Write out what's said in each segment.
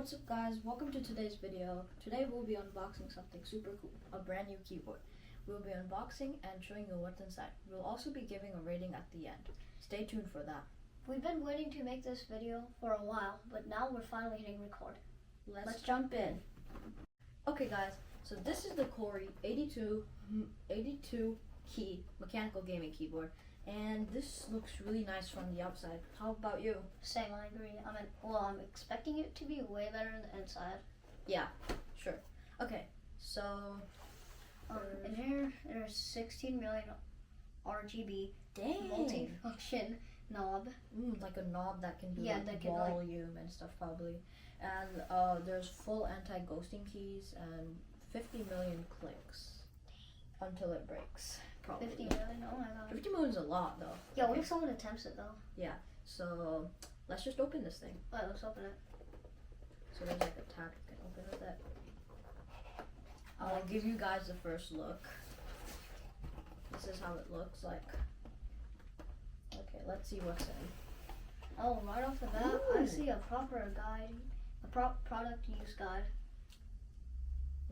What's up guys, welcome to today's video. Today we'll be unboxing something super cool, a brand new keyboard. We'll be unboxing and showing you what's inside. We'll also be giving a rating at the end. Stay tuned for that. We've been waiting to make this video for a while, but now we're finally hitting record. Let's jump in. Okay guys, so this is the Koorui 82 key mechanical gaming keyboard. And this looks really nice from the outside. How about you? Same, I agree. I'm expecting it to be way better on the inside. Yeah, sure. Okay, so in here there's 16 million RGB multi-function knob. Like a knob that can do volume and stuff probably. And there's full anti-ghosting keys and 50 million clicks until it breaks. Probably. 50 million? Oh my god. 50 million is a lot though. Yeah, what if someone attempts it though? Yeah, so let's just open this thing. Alright, let's open it. So there's like a tab you can open with it. I'll give you guys the first look. This is how it looks like. Okay, let's see what's in. Oh, right off the bat, Ooh. I see a proper guide, a product use guide.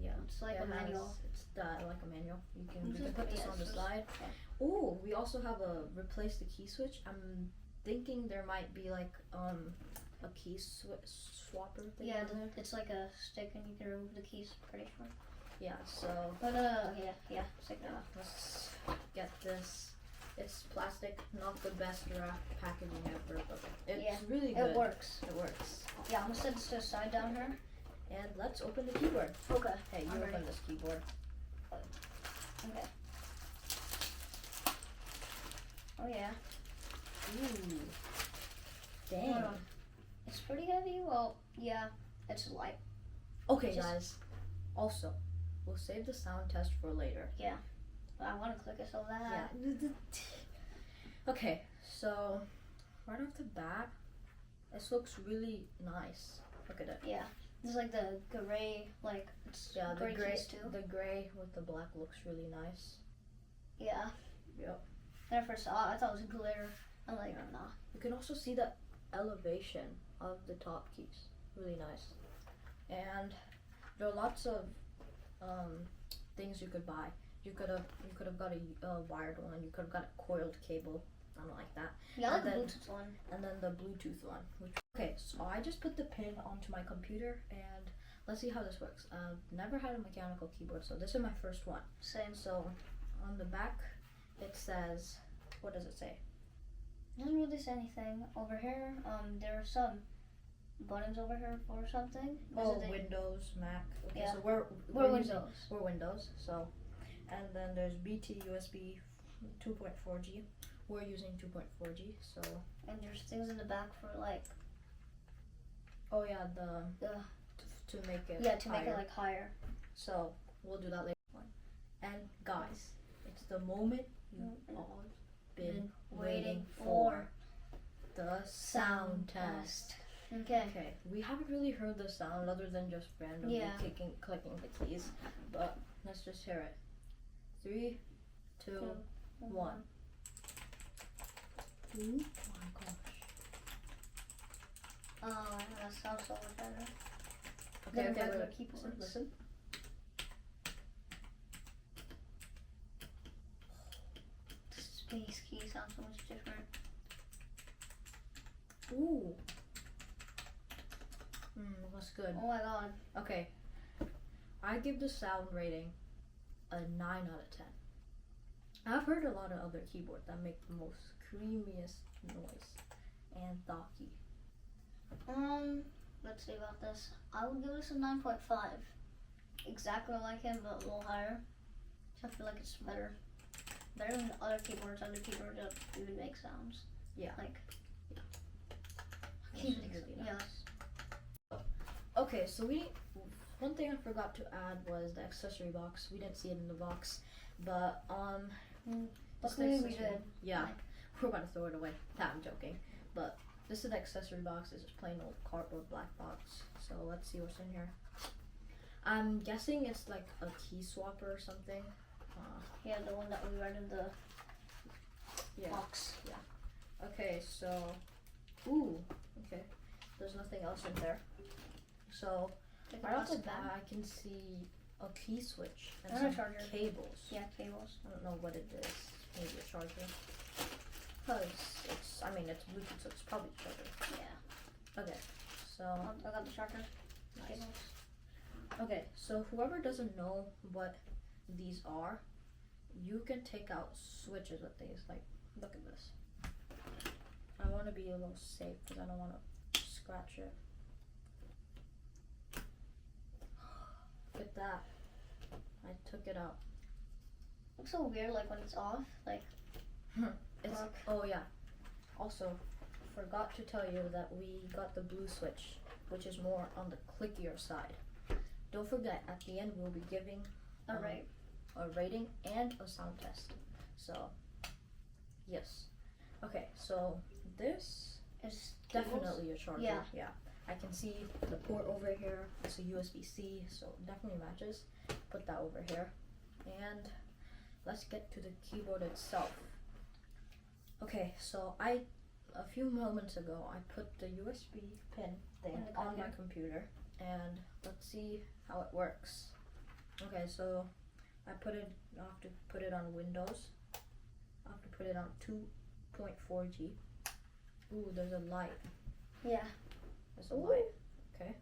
Yeah, it's like a manual. It's like a manual. You can Just put this on the side. Yeah. Oh, we also have a replace the key switch. I'm thinking there might be like a key swapper thing. Yeah, on there. it's like a stick and you can remove the keys. Pretty sure. Yeah. So. But yeah, stick it off. Let's get this. It's plastic, not the best wrap packaging ever, but it's really good. It works. It works. Yeah, I'm gonna set this to the side down here. And let's open the keyboard. Okay. Hey, you open this keyboard. Okay. Oh yeah. Ooh. Dang. It's pretty heavy. Well, yeah, it's light. Okay, guys. Also, we'll save the sound test for later. Yeah. I want to click it so bad. Yeah. Okay, so right off the bat, this looks really nice. Look at it. Yeah. This is like the gray, like it's the gray keys too. The gray with the black looks really nice. Yeah. Yep. When I first saw it, I thought it was glitter. I'm like, nah. You can also see the elevation of the top keys. Really nice. And there are lots of things you could buy. You could have got a wired one. You could have got a coiled cable. I don't like that. Yeah, I like the Bluetooth one. And then the Bluetooth one. Okay, so I just put the pin onto my computer and let's see how this works. I've never had a mechanical keyboard, so this is my first one. Same. So on the back it says, what does it say? It doesn't really say anything. Over here, there are some buttons over here for something. Windows, Mac. Okay, yeah. So we're Windows. We're Windows. So, and then there's BT USB 2.4G. We're using 2.4G. So. And there's things in the back for like. Oh yeah, to make it. Yeah, to higher. make it like higher. So we'll do that later. And guys, it's the moment you've all been waiting for. The sound test. Okay. Okay. We haven't really heard the sound other than just randomly clicking the keys, but let's just hear it. 3, 2, 1. Oh my gosh. Oh, that sounds so much better. Okay, keep listen. The space key sounds so much different. Ooh. That's good. Oh my god. Okay. I give the sound rating a 9 out of 10. I've heard a lot of other keyboards that make the most creamiest noise and thocky. Let's see about this. I would give this a 9.5. Exactly like him, but a little higher. So I feel like it's better. Better than other keyboards. Other keyboards that even make sounds. Yeah. Like. Okay, so one thing I forgot to add was the accessory box. We didn't see it in the box, but luckily we did. Yeah, we're about to throw it away. Nah, I'm joking. But this is the accessory box. It's just plain old cardboard black box. So let's see what's in here. I'm guessing it's like a key swapper or something. Yeah, the one that we read in the box. Yeah. Okay, so ooh. Okay. There's nothing else in there. So Take the right off the plastic bat, bag. I can see a key switch and And a some charger. cables. Yeah, cables. I don't know what it is. Maybe a charger. Cause it's Bluetooth, so it's probably a charger. Yeah. Okay, so I got the charger. nice. Cables. Okay, so whoever doesn't know what these are, you can take out switches with these. Like, look at this. I want to be a little safe because I don't want to scratch it. Look at that. I took it out. Looks so weird, like when it's off. Like, It's Look. oh yeah. Also, forgot to tell you that we got the blue switch, which is more on the clickier side. Don't forget, at the end we'll be giving alright. a rating and a sound test. So, yes. Okay, so this It's definitely a charger. Yeah. I can see the port over here. It's a USB-C, so it definitely matches. Put that over here. And let's get to the keyboard itself. Okay, so a few moments ago, I put the USB pin thing In the on my computer. computer, and let's see how it works. Okay, so I have to put it on Windows. I have to put it on 2.4G. Ooh, there's a light. Yeah. There's a light. Okay.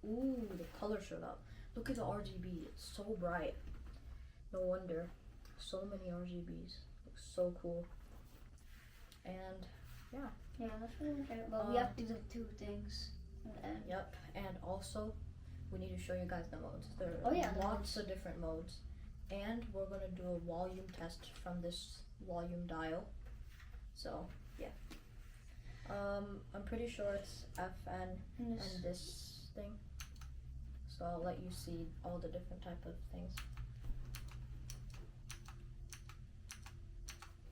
Ooh, the color showed up. Look at the RGB. It's so bright. No wonder. So many RGBs. Looks so cool. And yeah. Yeah, that's really okay. But we have to do the two things. And Yep. And also, we need to show you guys the modes. There are Oh, yeah, the lots of different modes. And we're gonna do a volume test from this volume dial. So yeah. I'm pretty sure it's FN and this. and this thing. So I'll let you see all the different type of things.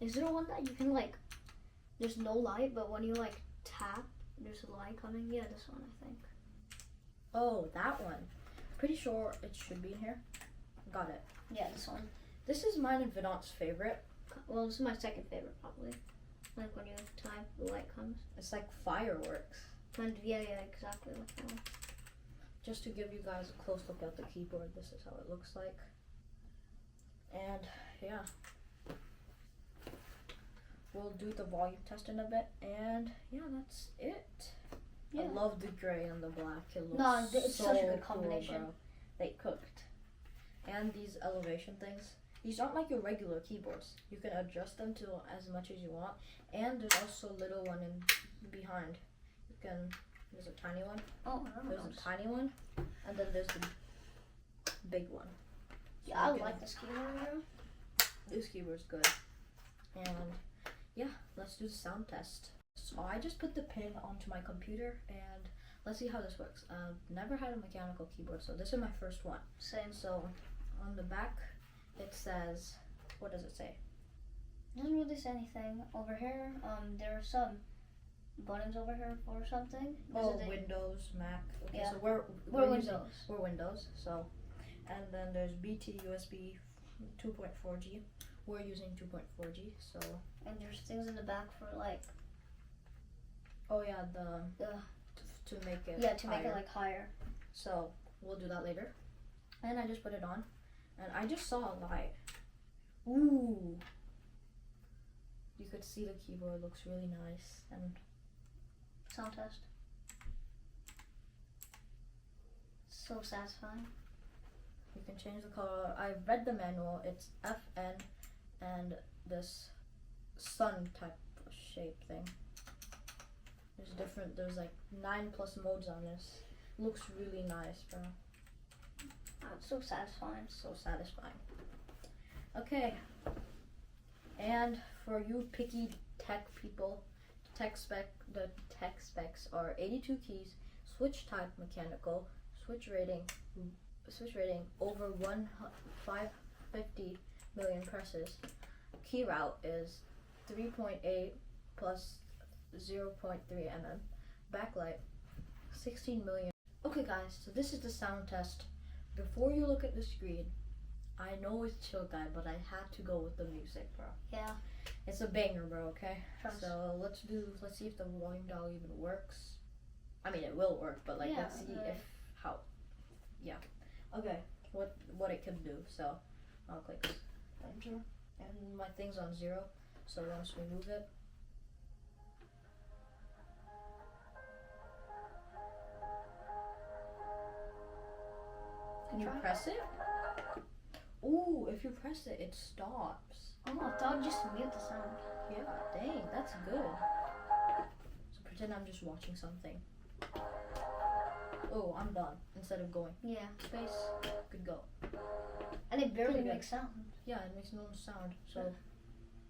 Is there one that you can like? There's no light, but when you like tap, there's a light coming. Yeah, this one I think. Oh, that one. Pretty sure it should be in here. Got it. Yeah, this one. This is mine and Vedant's favorite. Well, this is my second favorite probably. Like when you type, the light comes. It's like fireworks. And yeah, exactly like that one. Just to give you guys a close look at the keyboard, this is how it looks like. And yeah. We'll do the volume test in a bit, and yeah, that's it. Yeah. I love the gray and the black. It looks No, it's so such a good cool, combination. bro. They cooked. And these elevation things, these aren't like your regular keyboards. You can adjust them to as much as you want. And there's also a little one in behind. You can. There's a tiny one. Oh, I don't know. There's a tiny one, and then there's the big one. Yeah, I you can- like this keyboard here. This keyboard's good. And yeah, let's do the sound test. So I just put the pin onto my computer, and let's see how this works. I've never had a mechanical keyboard, so this is my first one. Same. So on the back, it says, what does it say? Doesn't really say anything over here. There are some buttons over here for something. Oh, Windows, Mac. Okay, Yeah. so We're using- Windows. we're Windows. So, and then there's BT USB 2.4G. We're using 2.4G. So, And there's things in the back for like oh yeah, the the to make it to make higher. it like higher. So we'll do that later. And I just put it on, and I just saw a light. Ooh! You could see the keyboard looks really nice, and Sound test. So satisfying. you can change the color. I read the manual. It's FN and this sun type of shape thing. There's like 9+ modes on this. Looks really nice, bro. It's so satisfying. So satisfying. Okay. And for you picky tech people, the tech specs are 82 keys, switch type mechanical, switch rating over 550 million presses. Key route is 3.8 plus 0.3 mm. Backlight 16 million. Okay guys, so this is the sound test. Before you look at the screen, I know it's chill guy, but I had to go with the music, bro. Yeah. It's a banger, bro, okay? Trust. So let's see if the volume dial even works. I mean, it will work, but like, Yeah, let's see right. how, yeah. Okay, what it can do. So I'll click enter, and my thing's on 0. So once we move it, can you press it? Ooh, if you press it, it stops. Oh, I thought just mute the sound. Yeah, dang, that's good. So pretend I'm just watching something. Oh, I'm done. Instead of going Yeah. space, could go. And it barely Pretty good. makes sound. Yeah, it makes no sound. So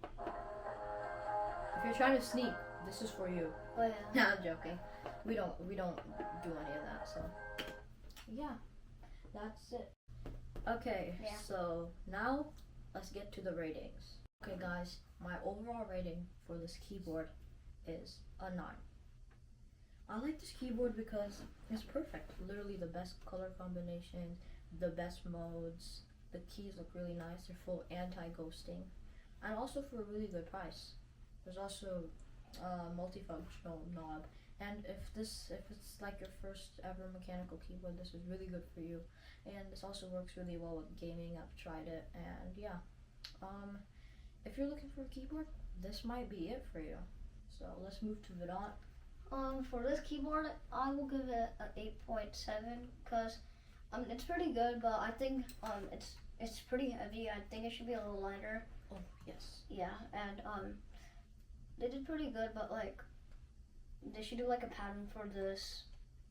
if you're trying to sneak, this is for you. Oh yeah. Nah, I'm joking. We don't do any of that. So yeah, that's it. Okay, Yeah. so now let's get to the ratings. Okay, guys, my overall rating for this keyboard is a 9. I like this keyboard because it's perfect. Literally the best color combinations, the best modes. The keys look really nice. They're full anti-ghosting, and also for a really good price. There's also a multifunctional knob, and if it's like your first ever mechanical keyboard, this is really good for you. And this also works really well with gaming. I've tried it, and yeah. If you're looking for a keyboard, this might be it for you. So let's move to Vedant. For this keyboard, I will give it an 8.7 because it's pretty good, but I think it's pretty heavy. I think it should be a little lighter. Oh yes. Yeah, and they did pretty good, but like they should do like a pattern for this.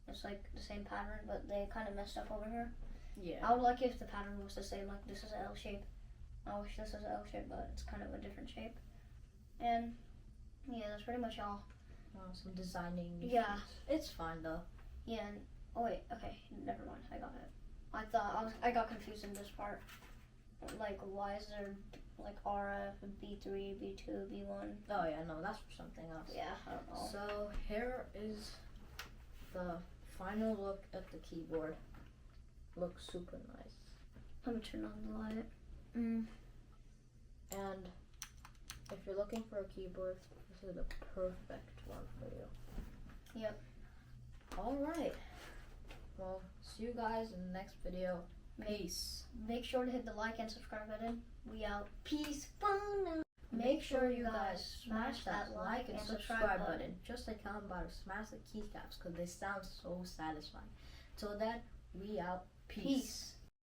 It's like the same pattern, but they kind of messed up over here. Yeah. I would like if the pattern was the same, like this is an L shape. I wish this was an L shape, but it's kind of a different shape. And yeah, that's pretty much all. Some designing issues. Yeah. It's fine though. Yeah, and oh wait, okay, never mind. I got it. I got confused in this part. Like, why is there like RF, B3, B2, B1? Oh yeah, no, that's for something else. Yeah, I don't know. So here is the final look at the keyboard. Looks super nice. Let me turn on the light. And if you're looking for a keyboard, this is the perfect one for you. Yep. Alright. Well, see you guys in the next video. Peace. Make sure to hit the like and subscribe button. We out. Peace. Fun. Make sure you guys smash that like and subscribe button. Just like how I'm about to smash the keycaps because they sound so satisfying. Till then, we out. Peace.